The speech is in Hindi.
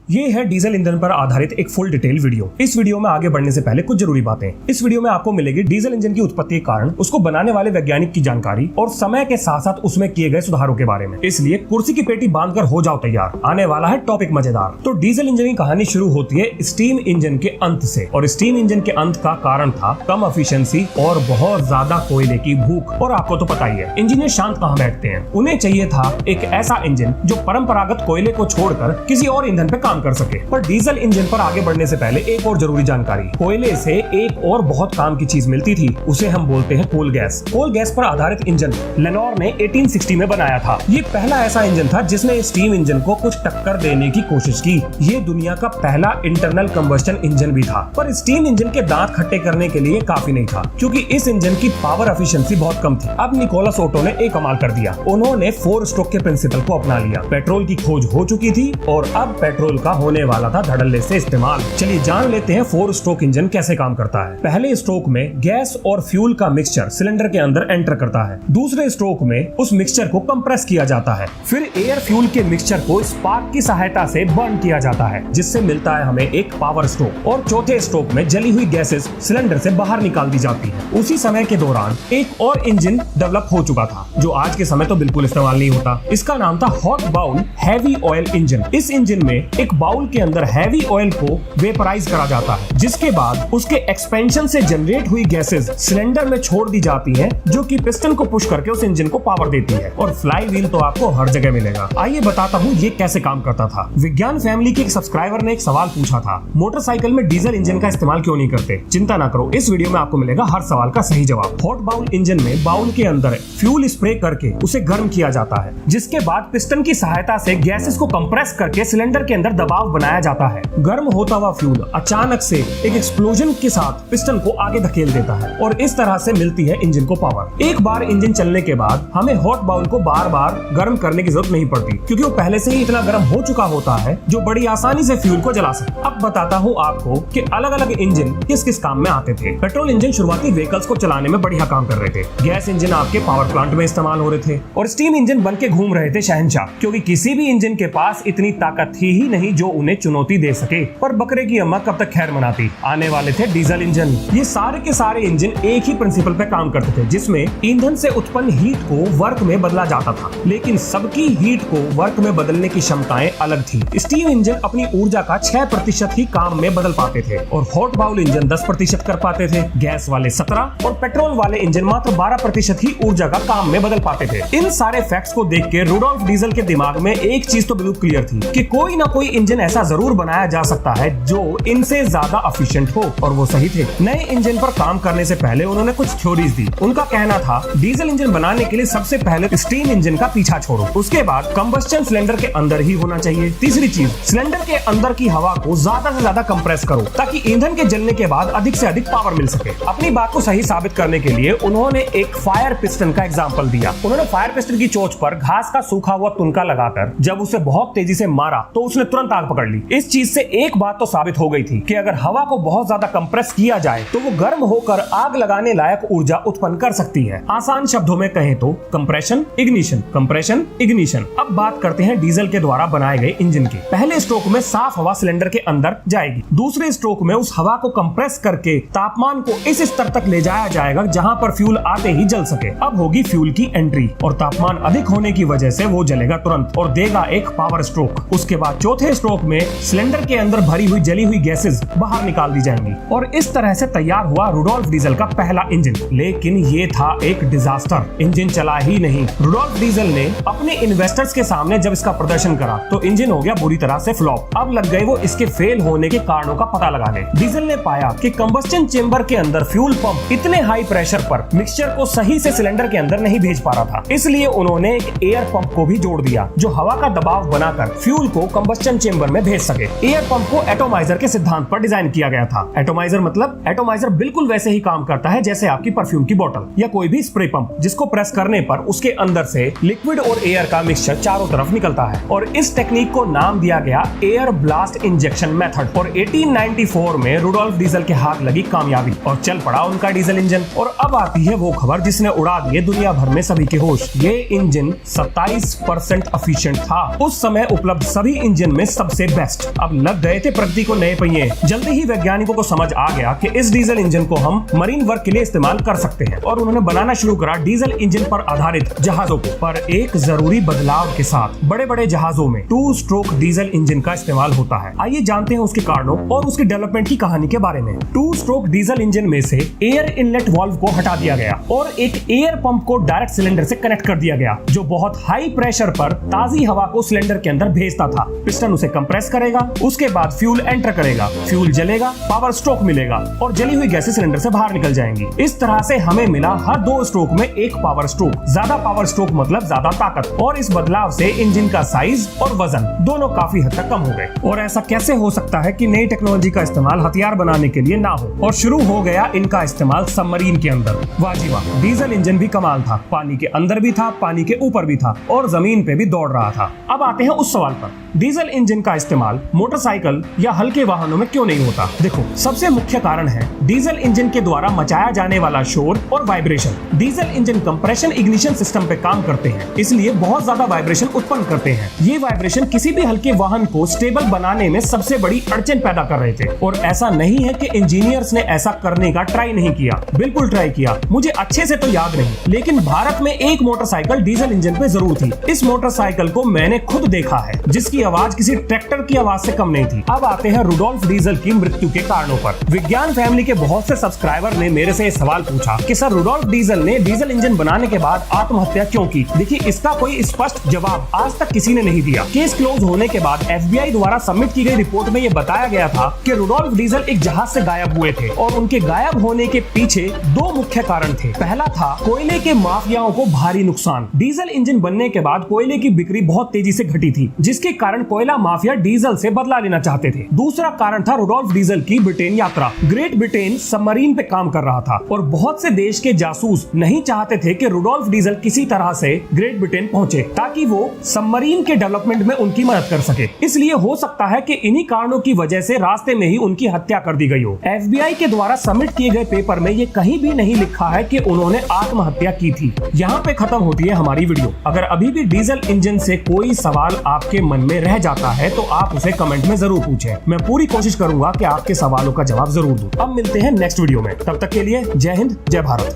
ये है डीजल इंजन पर आधारित एक फुल डिटेल वीडियो। इस वीडियो में आगे बढ़ने से पहले कुछ जरूरी बातें। इस वीडियो में आपको मिलेगी डीजल इंजन की उत्पत्ति के कारण, उसको बनाने वाले वैज्ञानिक की जानकारी और समय के साथ साथ उसमें किए गए सुधारों के बारे में। इसलिए कुर्सी की पेटी बांधकर हो जाओ तैयार, आने वाला है टॉपिक मजेदार। तो डीजल इंजन की कहानी शुरू होती है स्टीम इंजन के अंत से, और स्टीम इंजन के अंत का कारण था कम एफिशिएंसी और बहुत ज्यादा कोयले की भूख। और आपको तो पता ही है इंजीनियर शांत कहाँ बैठते हैं, उन्हें चाहिए था एक ऐसा इंजन जो परंपरागत कोयले को छोड़कर किसी और ईंधन पे काम कर सके। पर डीजल इंजन पर आगे बढ़ने से पहले एक और जरूरी जानकारी। कोयले से एक और बहुत काम की चीज मिलती थी, उसे हम बोलते हैं कोल गैस। कोल गैस पर आधारित इंजन लेनोर ने 1860 में बनाया था। ये पहला ऐसा इंजन था जिसने स्टीम इंजन को कुछ टक्कर देने की कोशिश की। ये दुनिया का पहला इंटरनल कंबस्शन इंजन भी था। पर स्टीम इंजन के दांत खट्टे करने के लिए काफी नहीं था, क्योंकि इस इंजन की पावर एफिशिएंसी बहुत कम थी। अब निकोलस ओटो ने एक कमाल कर दिया, उन्होंने 4 स्ट्रोक के प्रिंसिपल को अपना लिया। पेट्रोल की खोज हो चुकी थी और अब पेट्रोल का होने वाला था धड़ल्ले से इस्तेमाल। चलिए जान लेते हैं 4 स्ट्रोक इंजन कैसे काम करता है। पहले स्ट्रोक में गैस और फ्यूल का मिक्सचर सिलेंडर के अंदर एंटर करता है। दूसरे स्ट्रोक में उस मिक्सचर को कंप्रेस किया जाता है। फिर एयर फ्यूल के मिक्सचर को स्पार्क की सहायता से बर्न किया जाता है, जिससे मिलता है हमें एक पावर स्ट्रोक। और चौथे स्ट्रोक में जली हुई गैसेस सिलेंडर से बाहर निकाल दी जाती है। उसी समय के दौरान एक और इंजन डेवलप हो चुका था, जो आज के समय तो बिल्कुल इस्तेमाल नहीं होता। इसका नाम था hot bowl heavy oil engine. इस इंजन में एक बाउल के अंदर हैवी ऑयल को वेपराइज करा जाता है, जिसके बाद उसके एक्सपेंशन से जनरेट हुई गैसेस सिलेंडर में छोड़ दी जाती हैं, जो कि पिस्टन को पुश करके उस इंजन को पावर देती है। और फ्लाई व्हील तो आपको हर जगह मिलेगा। आइए बताता हूँ ये कैसे काम करता था। विज्ञान फैमिली के एक सब्सक्राइबर ने एक सवाल पूछा था, मोटरसाइकिल में डीजल इंजन का इस्तेमाल क्यों नहीं करते? चिंता ना करो, इस वीडियो में आपको मिलेगा हर सवाल का सही जवाब। हॉट बाउल इंजन में बाउल के अंदर फ्यूल स्प्रे करके उसे गर्म किया जाता है, जिसके बाद पिस्टन की सहायता से गैसेस को कंप्रेस करके सिलेंडर के अंदर दबाव बनाया जाता है। गर्म होता हुआ फ्यूल अचानक से एक एक्सप्लोजन के साथ पिस्टन को आगे धकेल देता है और इस तरह से मिलती है इंजन को पावर। एक बार इंजन चलने के बाद हमें हॉट बाउल को बार बार गर्म करने की जरूरत नहीं पड़ती, क्योंकि वो पहले से ही इतना गर्म हो चुका होता है जो बड़ी आसानी से फ्यूल को जला सके। अब बताता हूँ आपको कि अलग अलग इंजन किस किस काम में आते थे। पेट्रोल इंजन शुरुआती व्हीकल्स को चलाने में बढ़िया काम कर रहे थे। गैस इंजन आपके पावर प्लांट में इस्तेमाल हो रहे थे और स्टीम इंजन बन के घूम रहे थे शहंशाह, क्योंकि किसी भी इंजन के पास इतनी ताकत थी ही नहीं जो उन्हें चुनौती दे सके। पर बकरे की अम्मा कब तक खैर मनाती। आने वाले थे डीजल इंजन। ये सारे के सारे इंजन एक ही प्रिंसिपल पे काम करते थे, जिसमें ईंधन से उत्पन्न हीट को वर्क में बदला जाता था, लेकिन सबकी हीट को वर्क में बदलने की क्षमताएं अलग थी। स्टीम इंजन अपनी ऊर्जा का 6% ही काम में बदल पाते थे और हॉट बाउल इंजन 10% कर पाते थे। गैस वाले 17 और पेट्रोल वाले इंजन मात्र 12% ही ऊर्जा का काम में बदल पाते थे। इन सारे फैक्ट्स को देख के रुडोल्फ डीजल के दिमाग में एक चीज तो बिल्कुल क्लियर थी कि कोई ना कोई इंजन ऐसा जरूर बनाया जा सकता है जो इनसे ज्यादा एफिशिएंट हो, और वो सही थे। नए इंजन पर काम करने से पहले उन्होंने कुछ थ्योरीज दी। उनका कहना था डीजल इंजन बनाने के लिए सबसे पहले स्टीम इंजन का पीछा छोड़ो, उसके बाद कंबस्टन सिलेंडर के अंदर ही होना चाहिए। तीसरी चीज, सिलेंडर के अंदर की हवा को ज्यादा से ज्यादा कंप्रेस करो, ताकि ईंधन के जलने के बाद अधिक से अधिक पावर मिल सके। अपनी बात को सही साबित करने के लिए उन्होंने एक फायर पिस्टन का एग्जांपल दिया। उन्होंने फायर पिस्टन की चोंच पर घास का सूखा हुआ तुनका लगाकर जब उसे बहुत तेजी से मारा तो उसने तुरंत आग पकड़ ली। इस चीज से एक बात तो साबित हो गई थी कि अगर हवा को बहुत ज्यादा कंप्रेस किया जाए तो वो गर्म होकर आग लगाने लायक ऊर्जा उत्पन्न कर सकती है। आसान शब्दों में कहें तो कंप्रेशन इग्निशन, कंप्रेशन इग्निशन। अब बात करते हैं डीजल के द्वारा बनाए गए इंजन की। पहले स्ट्रोक में साफ हवा सिलेंडर के अंदर जाएगी। दूसरे स्ट्रोक में उस हवा को कंप्रेस करके तापमान को इस स्तर तक ले जाया जाएगा जहां पर फ्यूल आते ही जल सके। अब होगी फ्यूल की एंट्री और तापमान अधिक होने की वजह से वो जलेगा तुरंत और देगा एक पावर स्ट्रोक। उसके बाद चौथे स्ट्रोक में सिलेंडर के अंदर भरी हुई जली हुई गैसेस बाहर निकाल दी जाएंगी और इस तरह से तैयार हुआ रुडोल्फ डीजल का पहला इंजन। लेकिन ये था एक डिजास्टर, इंजन चला ही नहीं। रुडोल्फ डीजल ने अपने इन्वेस्टर्स के सामने जब इसका प्रदर्शन करा तो इंजन हो गया बुरी तरह से फ्लॉप। अब लग गए वो इसके फेल होने के कारणों का पता लगाने। डीजल ने पाया कि कंबस्टन चेंबर के अंदर फ्यूल पंप इतने हाई प्रेशर पर मिक्सचर को सही से सिलेंडर के अंदर नहीं भेज पा रहा था, इसलिए उन्होंने एक एयर पंप को भी जोड़ दिया जो हवा का दबाव बनाकर फ्यूल को कंबस्टन चेंबर में भेज सके। एयर पंप को एटोमाइजर के सिद्धांत पर डिजाइन किया गया था। एटोमाइजर मतलब एटोमाइजर बिल्कुल वैसे ही काम करता है जैसे आपकी परफ्यूम की बोतल या कोई भी स्प्रे पंप, जिसको प्रेस करने पर उसके अंदर से लिक्विड और एयर का मिक्सचर चारों तरफ निकलता है। और इस टेक्निक को नाम दिया गया एयर ब्लास्ट इंजेक्शन मेथड। और 1894 में रुडोल्फ डीजल के हाथ लगी कामयाबी और चल पड़ा उनका डीजल इंजन। और अब आती है वो खबर जिसने उड़ा दिए दुनिया भर में सभी के होश। ये इंजन 27% एफिशिएंट था। उस समय उपलब्ध सभी इंजन में सबसे बेस्ट। अब लग गए थे प्रगति को नए पहिए। जल्दी ही वैज्ञानिकों को समझ आ गया कि इस डीजल इंजन को हम मरीन वर्क के लिए इस्तेमाल कर सकते हैं और उन्होंने बनाना शुरू करा डीजल इंजन पर आधारित जहाजों को। पर एक जरूरी बदलाव के साथ बड़े बड़े जहाजों में 2 स्ट्रोक डीजल इंजन का इस्तेमाल होता है। आइए जानते हैं उसके कारणों और उसकी डेवलपमेंट की कहानी के बारे में। 2 स्ट्रोक डीजल इंजन में से एयर इनलेट वाल्व को हटा दिया गया और एक एयर पंप को डायरेक्ट सिलेंडर से कनेक्ट कर दिया गया, जो बहुत हाई प्रेशर पर ताजी हवा को सिलेंडर के अंदर भेजता था। पिस्टन उसे कंप्रेस करेगा, उसके बाद फ्यूल एंटर करेगा, फ्यूल जलेगा, पावर स्ट्रोक मिलेगा और जली हुई गैसें सिलेंडर से बाहर निकल जाएंगी। इस तरह से हमें मिला हर 2 स्ट्रोक में एक पावर स्ट्रोक। ज्यादा पावर स्ट्रोक मतलब ज्यादा ताकत, और इस बदलाव से इंजन का साइज और वजन दोनों काफी हद तक कम हो गए। और ऐसा कैसे हो सकता है कि नई टेक्नोलॉजी का इस्तेमाल हथियार बनाने के लिए ना हो, और शुरू हो गया इनका इस्तेमाल सबमरीन के अंदर। वाह जी वाह, डीजल इंजन भी कमाल था। पानी के अंदर भी था, पानी के ऊपर भी था और जमीन पे भी दौड़ रहा था। अब आते हैं उस सवाल पर, डीजल इंजन का इस्तेमाल मोटरसाइकिल या हल्के वाहनों में क्यों नहीं होता? देखो, सबसे मुख्य कारण है डीजल इंजन के द्वारा मचाया जाने वाला शोर और vibration. Diesel engine compression ignition system पे काम करते हैं, इसलिए बहुत ज्यादा वाइब्रेशन उत्पन्न करते हैं। ये वाइब्रेशन किसी भी हल्के वाहन को स्टेबल बनाने में सबसे बड़ी अड़चन पैदा कर रहे थे। और ऐसा नहीं है कि इंजीनियर्स ने ऐसा करने का ट्राई नहीं किया, बिल्कुल ट्राई किया। मुझे अच्छे से तो याद नहीं, लेकिन भारत में एक मोटरसाइकिल डीजल इंजन पे जरूर थी। इस मोटरसाइकिल को मैंने खुद देखा है, जिसकी आवाज किसी ट्रैक्टर की आवाज से कम नहीं थी। अब आते हैं रुडोल्फ डीजल की मृत्यु के कारणों पर। विज्ञान फैमिली के बहुत से सब्सक्राइबर ने मेरे से सवाल पूछा कि सर, रुडोल्फ डीजल ने डीजल इंजन बनाने के बाद आत्महत्या क्यों की? देखिए, इसका कोई स्पष्ट जवाब आज तक किसी ने नहीं दिया। केस क्लोज होने के बाद FBI द्वारा सबमिट की गई रिपोर्ट में यह बताया गया था कि रुडोल्फ डीजल एक जहाज से गायब हुए थे और उनके गायब होने के पीछे 2 मुख्य कारण थे। पहला था कोयले के माफियाओं को भारी नुकसान। डीजल इंजन बनने के बाद कोयले की बिक्री बहुत तेजी से घटी थी, जिसके कारण कोयला माफिया डीजल से बदला लेना चाहते थे। दूसरा कारण था रुडोल्फ डीजल की ब्रिटेन यात्रा। ग्रेट ब्रिटेन सबमरीन पे काम कर रहा था और बहुत से देश के जासूस नहीं चाहते थे कि रुडोल्फ डीजल किसी तरह से ग्रेट ब्रिटेन पहुंचे, ताकि वो सबमरीन के डेवलपमेंट में उनकी मदद कर सके। इसलिए हो सकता है कि इन्हीं कारणों की वजह से रास्ते में ही उनकी हत्या कर दी गई हो। FBI के द्वारा सबमिट किए गए पेपर में ये कहीं भी नहीं लिखा है कि उन्होंने आत्महत्या की थी। यहाँ पे खत्म होती है हमारी वीडियो। अगर अभी भी डीजल इंजन से कोई सवाल आपके मन में रह जाता है तो आप उसे कमेंट में जरूर पूछें। मैं पूरी कोशिश करूंगा कि आपके सवालों का जवाब जरूर दूं। अब मिलते हैं नेक्स्ट वीडियो में, तब तक के लिए जय हिंद, जय भारत।